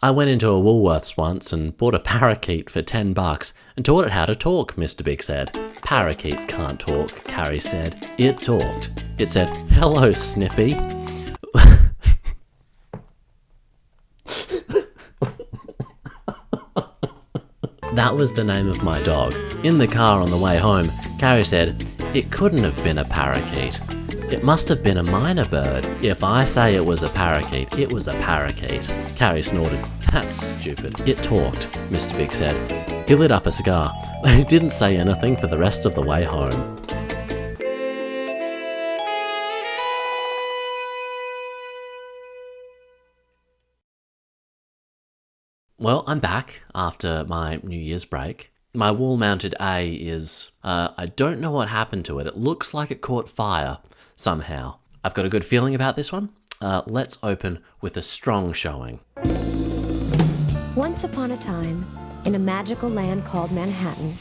I went into a Woolworths once and bought a parakeet for $10 and taught it how to talk, Mr. Big said. Parakeets can't talk, Carrie said. It talked. It said, hello, Snippy. That was the name of my dog. In the car on the way home, Carrie said, it couldn't have been a parakeet. It must have been a minor bird. If I say it was a parakeet, it was a parakeet. Carrie snorted. That's stupid. It talked, Mr. Big said. He lit up a cigar. He didn't say anything for the rest of the way home. Well, I'm back after my New Year's break. My wall-mounted A is, I don't know what happened to it. It looks like it caught fire somehow. I've got a good feeling about this one. Let's open with a strong showing. Once upon a time, in a magical land called Manhattan.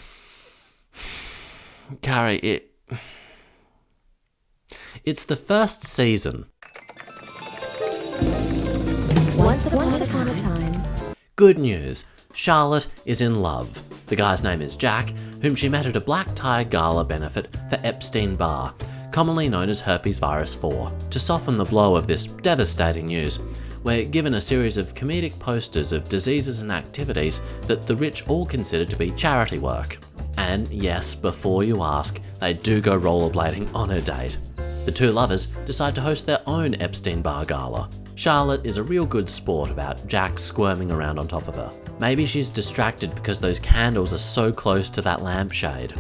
Carrie, it's the first season. Once upon a time. Good news. Charlotte is in love. The guy's name is Jack, whom she met at a black tie gala benefit for Epstein-Barr, commonly known as herpes virus 4. To soften the blow of this devastating news, we're given a series of comedic posters of diseases and activities that the rich all consider to be charity work. And yes, before you ask, they do go rollerblading on a date. The two lovers decide to host their own Epstein-Barr gala. Charlotte is a real good sport about Jack squirming around on top of her. Maybe she's distracted because those candles are so close to that lampshade.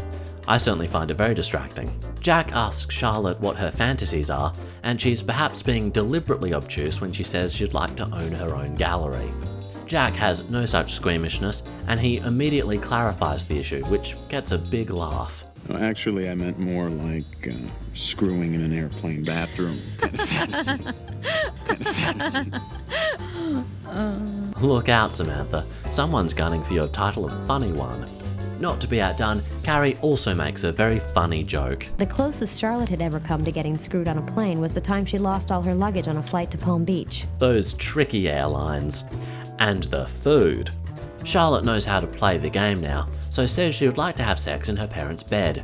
I certainly find it very distracting. Jack asks Charlotte what her fantasies are, and she's perhaps being deliberately obtuse when she says she'd like to own her own gallery. Jack has no such squeamishness, and he immediately clarifies the issue, which gets a big laugh. No, actually, I meant more like screwing in an airplane bathroom kind of fantasies. Look out, Samantha. Someone's gunning for your title of funny one. Not to be outdone, Carrie also makes a very funny joke. The closest Charlotte had ever come to getting screwed on a plane was the time she lost all her luggage on a flight to Palm Beach. Those tricky airlines. And the food. Charlotte knows how to play the game now, so says she would like to have sex in her parents' bed.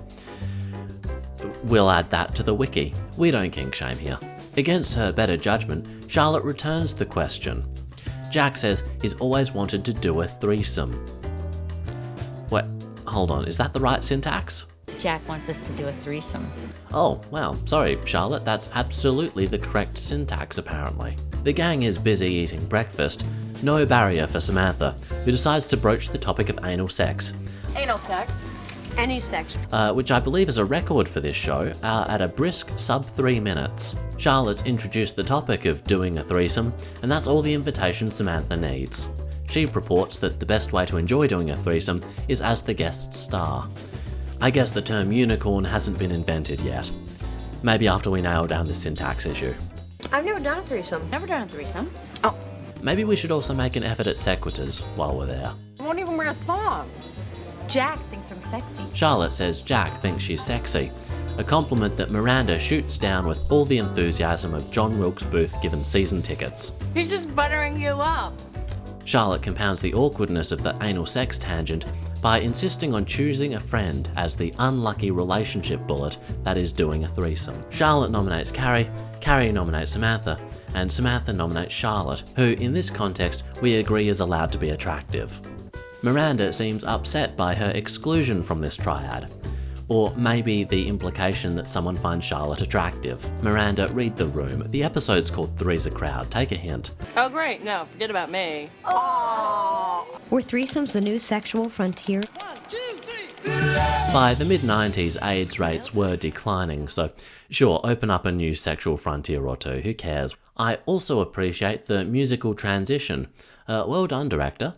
We'll add that to the wiki. We don't kink shame here. Against her better judgment, Charlotte returns the question. Jack says he's always wanted to do a threesome. Wait, hold on, is that the right syntax? Jack wants us to do a threesome. Oh, wow, sorry, Charlotte, that's absolutely the correct syntax, apparently. The gang is busy eating breakfast. No barrier for Samantha, who decides to broach the topic of anal sex. Anal sex? Any sex. Which I believe is a record for this show, at a brisk sub 3 minutes. Charlotte's introduced the topic of doing a threesome, and that's all the invitation Samantha needs. She purports that the best way to enjoy doing a threesome is as the guest star. I guess the term unicorn hasn't been invented yet. Maybe after we nail down the syntax issue. I've never done a threesome. Never done a threesome. Oh. Maybe we should also make an effort at sequiturs while we're there. I won't even wear a thong. Jack thinks I'm sexy. Charlotte says Jack thinks she's sexy, a compliment that Miranda shoots down with all the enthusiasm of John Wilkes Booth given season tickets. He's just buttering you up. Charlotte compounds the awkwardness of the anal sex tangent by insisting on choosing a friend as the unlucky relationship bullet that is doing a threesome. Charlotte nominates Carrie, Carrie nominates Samantha, and Samantha nominates Charlotte, who in this context we agree is allowed to be attractive. Miranda seems upset by her exclusion from this triad. Or maybe the implication that someone finds Charlotte attractive. Miranda, read the room. The episode's called Three's a Crowd. Take a hint. Oh, great. No, forget about me. Were threesomes the new sexual frontier? By the mid-90s, AIDS rates were declining, so sure, open up a new sexual frontier or two, who cares? I also appreciate the musical transition. Well done, director.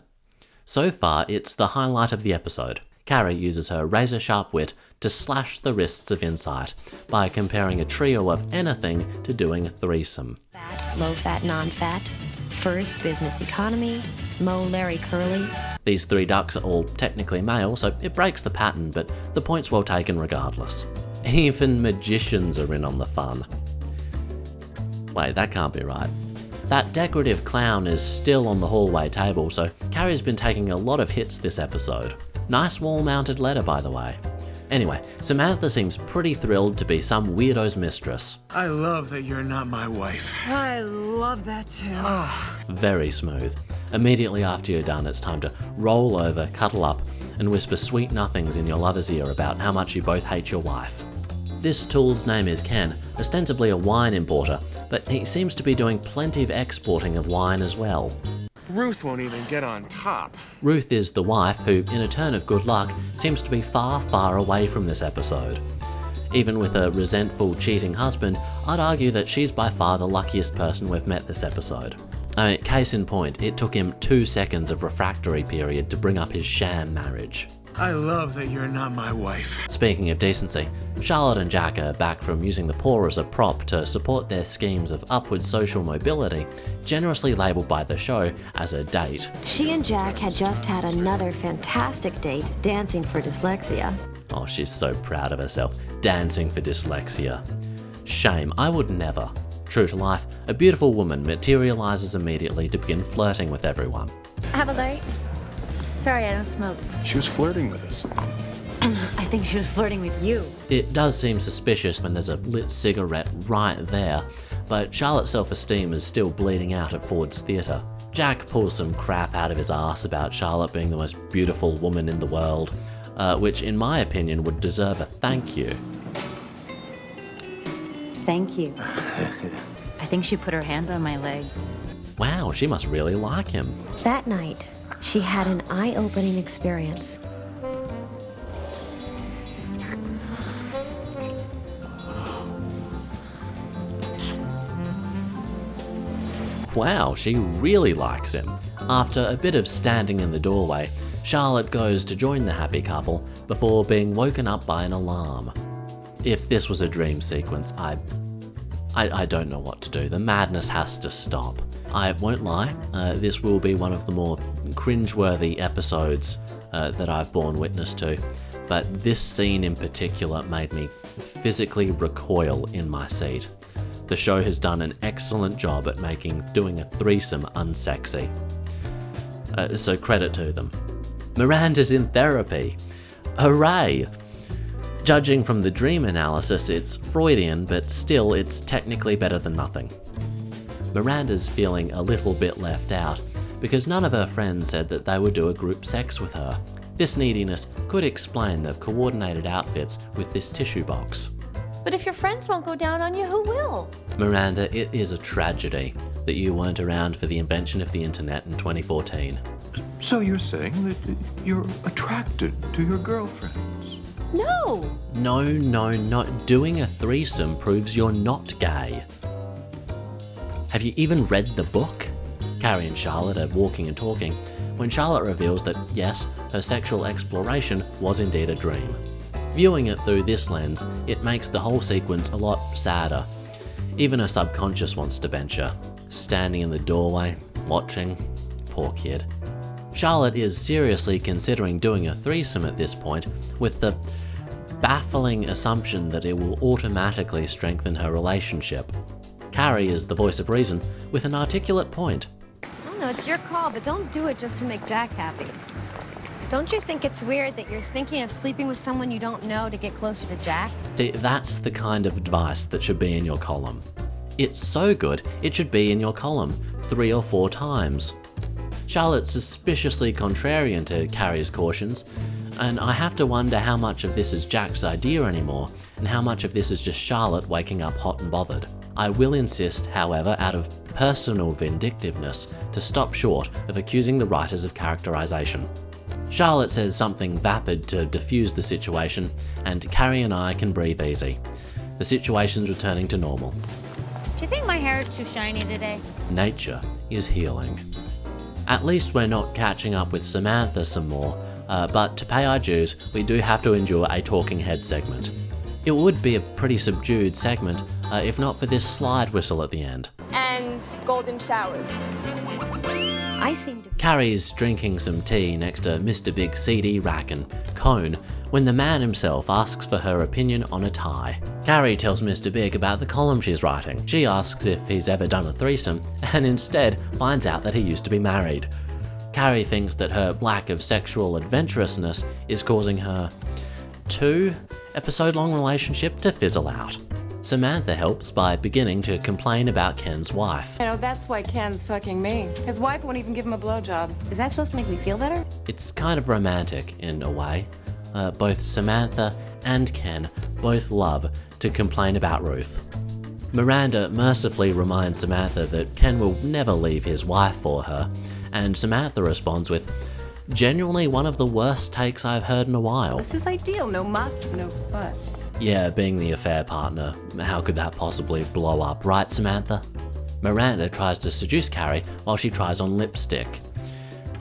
So far, it's the highlight of the episode. Carrie uses her razor-sharp wit to slash the wrists of insight by comparing a trio of anything to doing a threesome. Fat, low-fat, non-fat, first, business economy, Mo, Larry, Curly. These three ducks are all technically male, so it breaks the pattern, but the point's well taken regardless. Even magicians are in on the fun. Wait, that can't be right. That decorative clown is still on the hallway table, so Carrie's been taking a lot of hits this episode. Nice wall-mounted letter, by the way. Anyway, Samantha seems pretty thrilled to be some weirdo's mistress. I love that you're not my wife. I love that too. Very smooth. Immediately after you're done, it's time to roll over, cuddle up, and whisper sweet nothings in your lover's ear about how much you both hate your wife. This tool's name is Ken, ostensibly a wine importer, but he seems to be doing plenty of exporting of wine as well. Ruth won't even get on top. Ruth is the wife who, in a turn of good luck, seems to be far, far away from this episode. Even with a resentful, cheating husband, I'd argue that she's by far the luckiest person we've met this episode. I mean, case in point, it took him 2 seconds of refractory period to bring up his sham marriage. I love that you're not my wife. Speaking of decency, Charlotte and Jack are back from using the poor as a prop to support their schemes of upward social mobility, generously labelled by the show as a date. She and Jack had just had another fantastic date, dancing for dyslexia. Oh, she's so proud of herself, dancing for dyslexia. Shame, I would never. True to life, a beautiful woman materialises immediately to begin flirting with everyone. Have a light? Sorry, I don't smoke. She was flirting with us. I think she was flirting with you. It does seem suspicious when there's a lit cigarette right there, but Charlotte's self-esteem is still bleeding out at Ford's Theatre. Jack pulls some crap out of his ass about Charlotte being the most beautiful woman in the world, which in my opinion would deserve a thank you. Thank you. I think she put her hand on my leg. Wow, she must really like him. That night, she had an eye-opening experience. Wow, she really likes him. After a bit of standing in the doorway, Charlotte goes to join the happy couple before being woken up by an alarm. If this was a dream sequence, I don't know what to do. The madness has to stop. I won't lie, this will be one of the more cringeworthy episodes that I've borne witness to, but this scene in particular made me physically recoil in my seat. The show has done an excellent job at making doing a threesome unsexy. So credit to them. Miranda's in therapy. Hooray! Judging from the dream analysis, it's Freudian, but still it's technically better than nothing. Miranda's feeling a little bit left out, because none of her friends said that they would do a group sex with her. This neediness could explain the coordinated outfits with this tissue box. But if your friends won't go down on you, who will? Miranda, it is a tragedy that you weren't around for the invention of the internet in 2014. So you're saying that you're attracted to your girlfriends? No! No. Doing a threesome proves you're not gay. Have you even read the book? Carrie and Charlotte are walking and talking when Charlotte reveals that, yes, her sexual exploration was indeed a dream. Viewing it through this lens, it makes the whole sequence a lot sadder. Even her subconscious wants to bench her. Standing in the doorway, watching. Poor kid. Charlotte is seriously considering doing a threesome at this point, with the baffling assumption that it will automatically strengthen her relationship. Carrie is the voice of reason, with an articulate point. I don't know, it's your call, but don't do it just to make Jack happy. Don't you think it's weird that you're thinking of sleeping with someone you don't know to get closer to Jack? See, that's the kind of advice that should be in your column. It's so good, it should be in your column 3 or 4 times. Charlotte's suspiciously contrarian to Carrie's cautions, and I have to wonder how much of this is Jack's idea anymore, and how much of this is just Charlotte waking up hot and bothered. I will insist, however, out of personal vindictiveness, to stop short of accusing the writers of characterization. Charlotte says something vapid to diffuse the situation, and Carrie and I can breathe easy. The situation's returning to normal. Do you think my hair is too shiny today? Nature is healing. At least we're not catching up with Samantha some more, but to pay our dues, we do have to endure a talking head segment. It would be a pretty subdued segment, if not for this slide whistle at the end. And golden showers. I seem to... Carrie's drinking some tea next to Mr. Big CD rack and Cone when the man himself asks for her opinion on a tie. Carrie tells Mr. Big about the column she's writing. She asks if he's ever done a threesome, and instead finds out that he used to be married. Carrie thinks that her lack of sexual adventurousness is causing her 2-episode-long relationship to fizzle out. Samantha helps by beginning to complain about Ken's wife. You know, that's why Ken's fucking me. His wife won't even give him a blowjob. Is that supposed to make me feel better? It's kind of romantic in a way. Both Samantha and Ken both love to complain about Ruth. Miranda mercifully reminds Samantha that Ken will never leave his wife for her, and Samantha responds with, "Genuinely one of the worst takes I've heard in a while." This is ideal. No muss, no fuss. Yeah, being the affair partner, how could that possibly blow up, right, Samantha? Miranda tries to seduce Carrie while she tries on lipstick.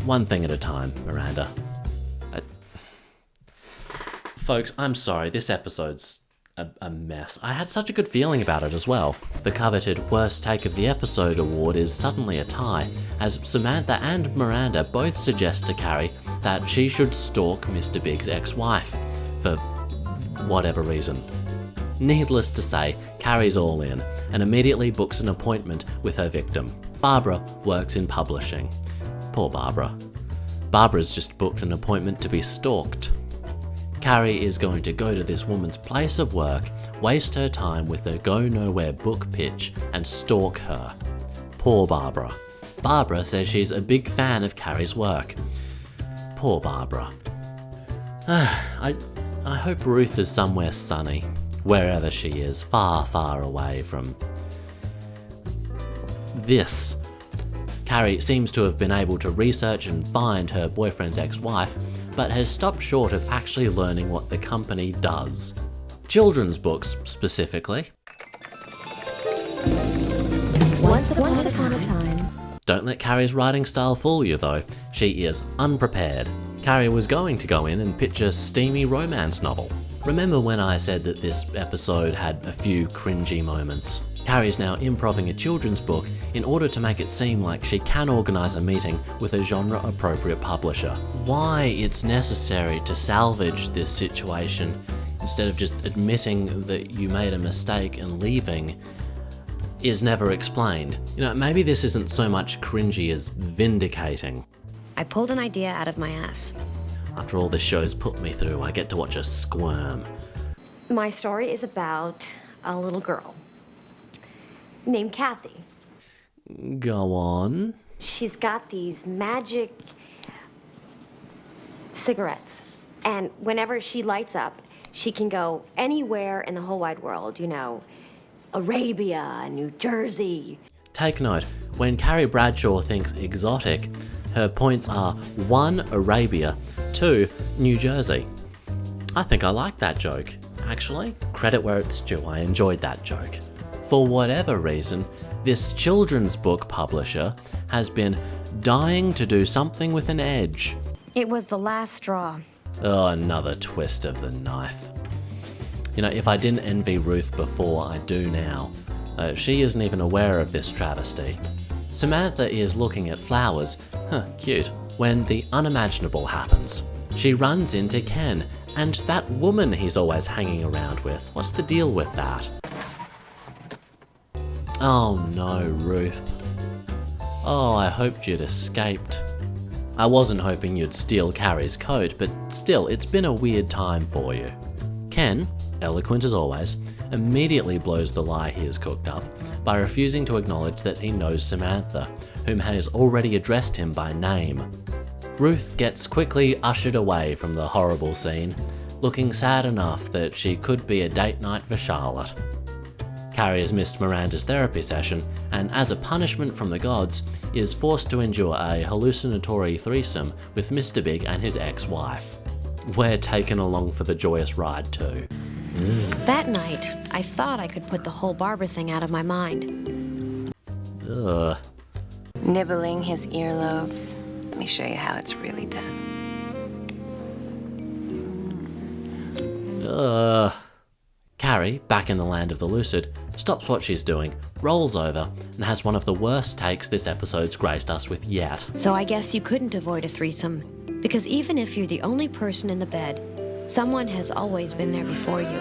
One thing at a time, Miranda. Folks, I'm sorry, this episode's a mess. I had such a good feeling about it as well. The coveted Worst Take of the Episode award is suddenly a tie, as Samantha and Miranda both suggest to Carrie that she should stalk Mr. Big's ex-wife, for whatever reason. Needless to say, Carrie's all in, and immediately books an appointment with her victim. Barbara works in publishing. Poor Barbara. Barbara's just booked an appointment to be stalked. Carrie is going to go to this woman's place of work, waste her time with a go-nowhere book pitch, and stalk her. Poor Barbara. Barbara says she's a big fan of Carrie's work. Poor Barbara. I hope Ruth is somewhere sunny, wherever she is, far, far away from this. Carrie seems to have been able to research and find her boyfriend's ex-wife, but has stopped short of actually learning what the company does. Children's books, specifically. Once upon a time. Don't let Carrie's writing style fool you though, she is unprepared. Carrie was going to go in and pitch a steamy romance novel. Remember when I said that this episode had a few cringy moments? Carrie's now improving a children's book in order to make it seem like she can organise a meeting with a genre-appropriate publisher. Why it's necessary to salvage this situation instead of just admitting that you made a mistake and leaving is never explained. You know, maybe this isn't so much cringy as vindicating. I pulled an idea out of my ass. After all this show's put me through, I get to watch her squirm. My story is about a little girl named Kathy. Go on. She's got these magic cigarettes, and whenever she lights up, she can go anywhere in the whole wide world, you know, Arabia, New Jersey. Take note, when Carrie Bradshaw thinks exotic, her points are 1, Arabia, 2, New Jersey. I think I like that joke. Actually, credit where it's due, I enjoyed that joke. For whatever reason, this children's book publisher has been dying to do something with an edge. It was the last straw. Oh, another twist of the knife. You know, if I didn't envy Ruth before, I do now. She isn't even aware of this travesty. Samantha is looking at flowers, cute, when the unimaginable happens. She runs into Ken, and that woman he's always hanging around with. What's the deal with that? Oh no, Ruth. Oh, I hoped you'd escaped. I wasn't hoping you'd steal Carrie's coat, but still, it's been a weird time for you. Ken, eloquent as always, immediately blows the lie he has cooked up by refusing to acknowledge that he knows Samantha, whom has already addressed him by name. Ruth gets quickly ushered away from the horrible scene, looking sad enough that she could be a date night for Charlotte. Carrie has missed Miranda's therapy session, and as a punishment from the gods, is forced to endure a hallucinatory threesome with Mr. Big and his ex-wife. We're taken along for the joyous ride too. That night, I thought I could put the whole Barbara thing out of my mind. Ugh. Nibbling his earlobes. Let me show you how it's really done. Carrie, back in the land of the lucid, stops what she's doing, rolls over, and has one of the worst takes this episode's graced us with yet. So I guess you couldn't avoid a threesome, because even if you're the only person in the bed, Someone has always been there before you.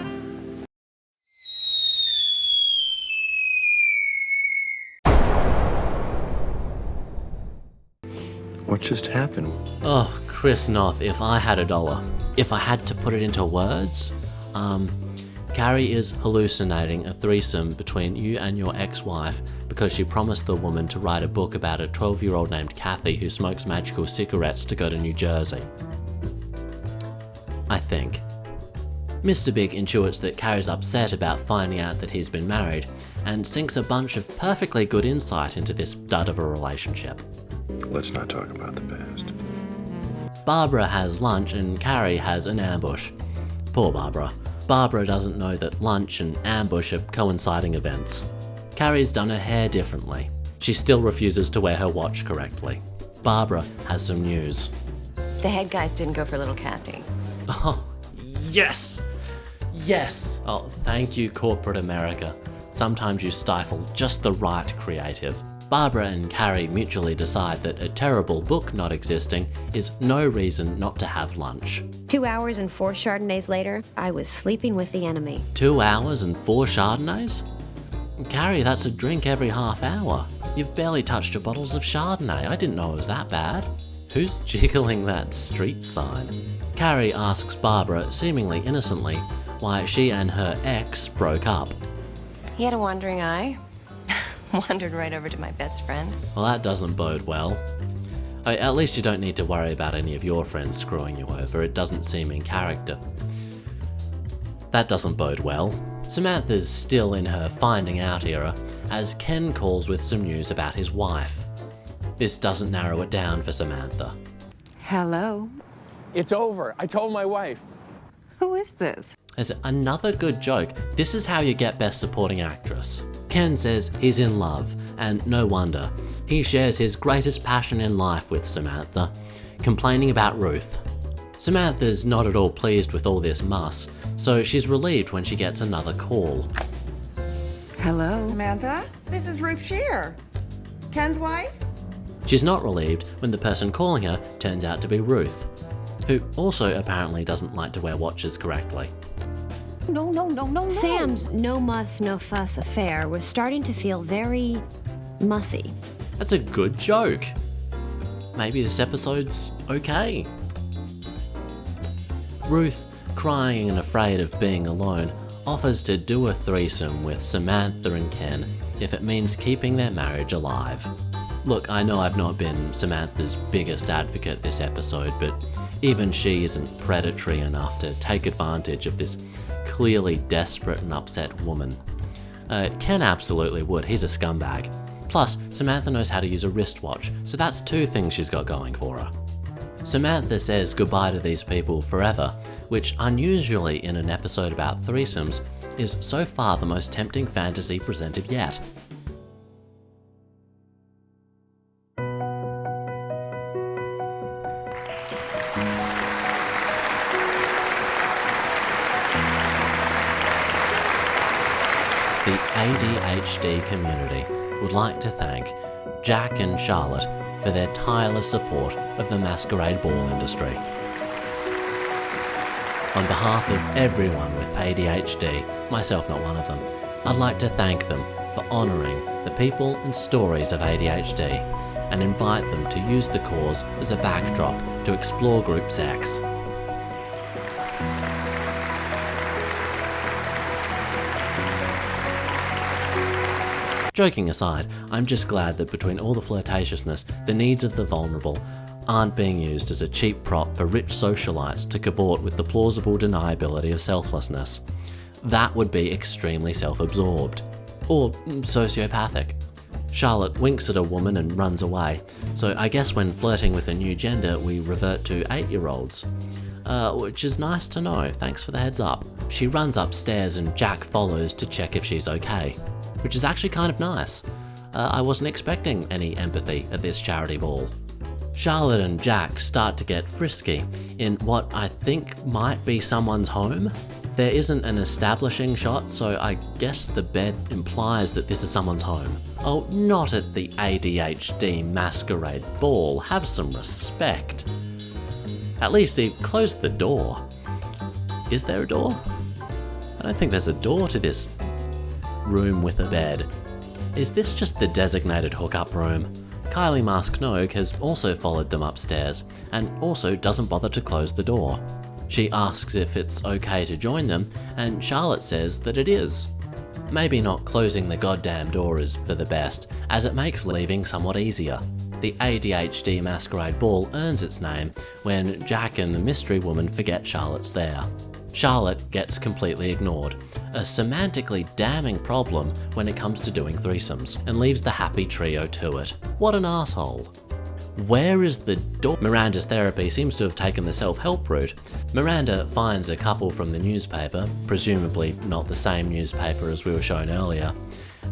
What just happened? Oh, Chris Noth, if I had $1, if I had to put it into words, Carrie is hallucinating a threesome between you and your ex-wife because she promised the woman to write a book about a 12-year-old named Kathy who smokes magical cigarettes to go to New Jersey. I think. Mr. Big intuits that Carrie's upset about finding out that he's been married and sinks a bunch of perfectly good insight into this dud of a relationship. Let's not talk about the past. Barbara has lunch and Carrie has an ambush. Poor Barbara. Barbara doesn't know that lunch and ambush are coinciding events. Carrie's done her hair differently. She still refuses to wear her watch correctly. Barbara has some news. The head guys didn't go for little Kathy. Oh, yes! Yes! Oh, thank you, corporate America. Sometimes you stifle just the right creative. Barbara and Carrie mutually decide that a terrible book not existing is no reason not to have lunch. 2 hours and 4 Chardonnays later, I was sleeping with the enemy. 2 hours and 4 Chardonnays? Carrie, that's a drink every half hour. You've barely touched your bottles of Chardonnay. I didn't know it was that bad. Who's jiggling that street sign? Carrie asks Barbara, seemingly innocently, why she and her ex broke up. He had a wandering eye. Wandered right over to my best friend. Well, that doesn't bode well. At least you don't need to worry about any of your friends screwing you over. It doesn't seem in character. That doesn't bode well. Samantha's still in her finding out era, as Ken calls with some news about his wife. This doesn't narrow it down for Samantha. Hello. It's over. I told my wife. Who is this? As another good joke, this is how you get Best Supporting Actress. Ken says he's in love, and no wonder. He shares his greatest passion in life with Samantha, complaining about Ruth. Samantha's not at all pleased with all this muss, so she's relieved when she gets another call. Hello. Samantha, this is Ruth Shear, Ken's wife. She's not relieved when the person calling her turns out to be Ruth, who also apparently doesn't like to wear watches correctly. No. Sam's no muss, no fuss affair was starting to feel very mussy. That's a good joke. Maybe this episode's okay. Ruth, crying and afraid of being alone, offers to do a threesome with Samantha and Ken if it means keeping their marriage alive. Look, I know I've not been Samantha's biggest advocate this episode, but even she isn't predatory enough to take advantage of this clearly desperate and upset woman. Ken absolutely would, he's a scumbag. Plus, Samantha knows how to use a wristwatch, so that's 2 things she's got going for her. Samantha says goodbye to these people forever, which unusually in an episode about threesomes is so far the most tempting fantasy presented yet. The ADHD community would like to thank Jack and Charlotte for their tireless support of the masquerade ball industry. On behalf of everyone with ADHD, myself not one of them, I'd like to thank them for honouring the people and stories of ADHD and invite them to use the cause as a backdrop to explore group sex. Joking aside, I'm just glad that between all the flirtatiousness, the needs of the vulnerable aren't being used as a cheap prop for rich socialites to cavort with the plausible deniability of selflessness. That would be extremely self-absorbed. Or sociopathic. Charlotte winks at a woman and runs away, so I guess when flirting with a new gender we revert to 8-year-olds. Which is nice to know, thanks for the heads up. She runs upstairs and Jack follows to check if she's okay. Which is actually kind of nice. I wasn't expecting any empathy at this charity ball. Charlotte and Jack start to get frisky in what I think might be someone's home. There isn't an establishing shot, so I guess the bed implies that this is someone's home. Oh, not at the ADHD masquerade ball, have some respect. At least he closed the door. is there a door? I don't think there's a door to this room with a bed. Is this just the designated hookup room? Kylie Masknogue has also followed them upstairs, and also doesn't bother to close the door. She asks if it's okay to join them, and Charlotte says that it is. Maybe not closing the goddamn door is for the best, as it makes leaving somewhat easier. The ADHD masquerade ball earns its name when Jack and the mystery woman forget Charlotte's there. Charlotte gets completely ignored, a semantically damning problem when it comes to doing threesomes, and leaves the happy trio to it. What an asshole. Where is the door? Miranda's therapy seems to have taken the self-help route. Miranda finds a couple from the newspaper, presumably not the same newspaper as we were shown earlier,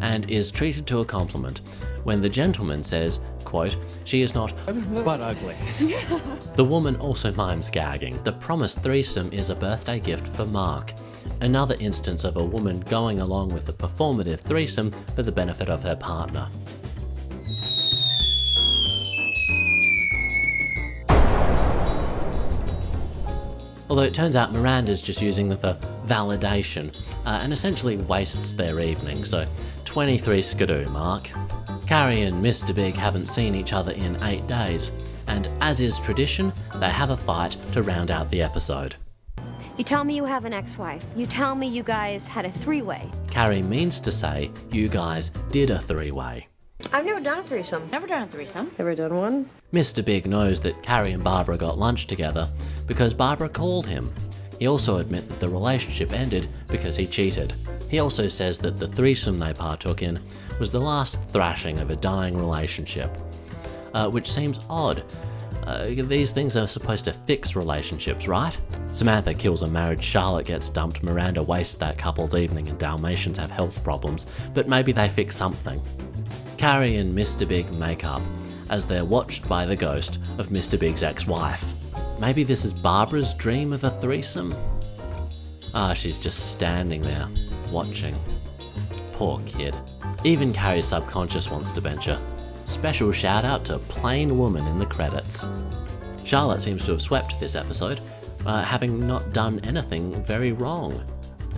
and is treated to a compliment when the gentleman says, quote, she is not but ugly. The woman also mimes gagging. The promised threesome is a birthday gift for Mark. Another instance of a woman going along with the performative threesome for the benefit of her partner. Although it turns out Miranda's just using them for validation, and essentially wastes their evening, so 23 skidoo, Mark. Carrie and Mr. Big haven't seen each other in 8 days, and as is tradition, they have a fight to round out the episode. You tell me you have an ex-wife. You tell me you guys had a three-way. Carrie means to say you guys did a three-way. I've never done a threesome. Never done a threesome. Ever done one? Mr. Big knows that Carrie and Barbara got lunch together because Barbara called him. He also admits that the relationship ended because he cheated. He also says that the threesome they partook in was the last thrashing of a dying relationship, which seems odd. These things are supposed to fix relationships, right? Samantha kills a marriage, Charlotte gets dumped, Miranda wastes that couple's evening, and Dalmatians have health problems, but maybe they fix something. Carrie and Mr. Big make up, as they're watched by the ghost of Mr. Big's ex-wife. Maybe this is Barbara's dream of a threesome? She's just standing there, watching. Poor kid. Even Carrie's subconscious wants to venture. Special shout out to Plain Woman in the credits. Charlotte seems to have swept this episode, having not done anything very wrong.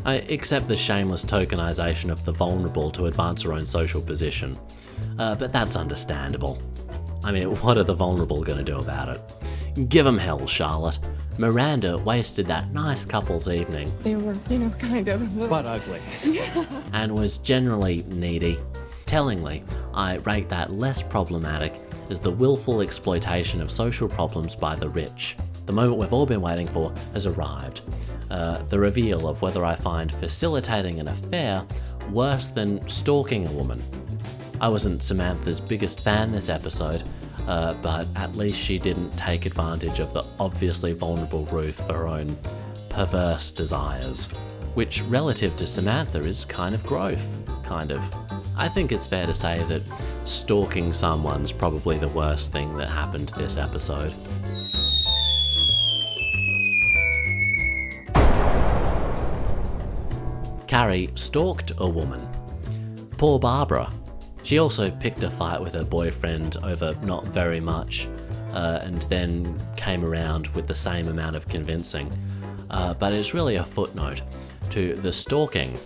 Except the shameless tokenization of the vulnerable to advance her own social position. But that's understandable. I mean, what are the vulnerable going to do about it? Give 'em hell, Charlotte. Miranda wasted that nice couple's evening. They were, kind of. But ugly. And was generally needy. Tellingly, I rate that less problematic as the willful exploitation of social problems by the rich. The moment we've all been waiting for has arrived. The reveal of whether I find facilitating an affair worse than stalking a woman. I wasn't Samantha's biggest fan this episode, but at least she didn't take advantage of the obviously vulnerable Ruth for her own perverse desires, which relative to Samantha is kind of growth, kind of. I think it's fair to say that stalking someone's probably the worst thing that happened this episode. Carrie stalked a woman. Poor Barbara. She also picked a fight with her boyfriend over not very much, and then came around with the same amount of convincing. But it's really a footnote to the stalking